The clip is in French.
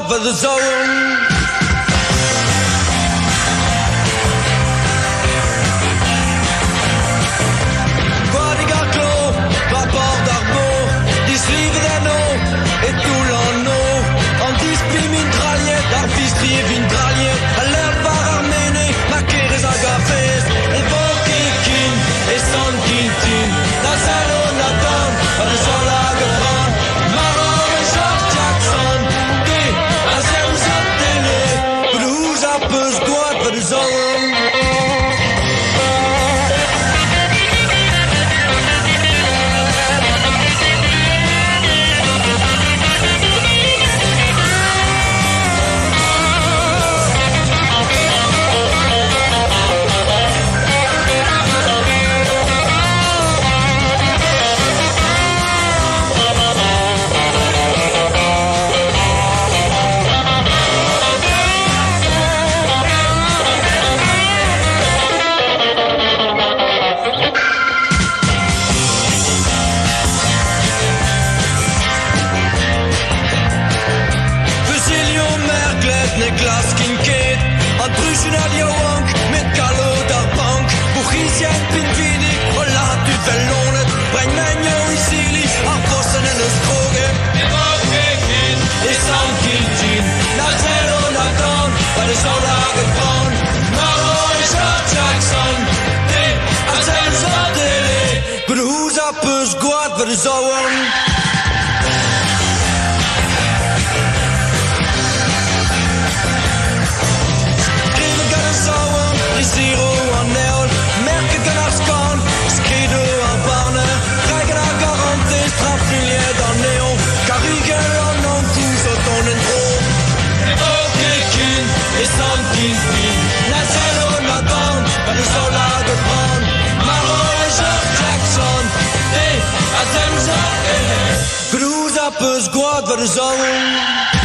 voor de zoon. Rapport d'argot, dis livre d'anneau et tout l'anneau. En dispi mitraillette, d'arbistri et vintraillette. À l'air par arméné, maquer les agafés. Et bon kikin, et son kintin. La salon attend, le sol à gefran. Marron et George Jackson. Des, à zéro sa télé. Blues à peu squat, for the zone. Glas Kinket, an Brüchen Jowank, mit Galo der Bank, Buchisian Pinvidik, Rollat du Bellonet, Breng Menjo Isilich, Arposten in es Kroge, Ibokekin, Isan Kintin, Nazero Natan, bei der Sola gebrannt, Maro George Jackson, Den, Azel Sardele, Good Hus Appes, Guad, für die Sauern. Zero an neol, merke gan ar skan, skrido ar barne, regen ar garante, strafiliet an neon, karigel an an kous o ton en tro. Evokekin, esan kintin, nazelo natan, pa de sola de bran, Maro et George Jackson, a zemza, Gruz a peus guad va de zaon.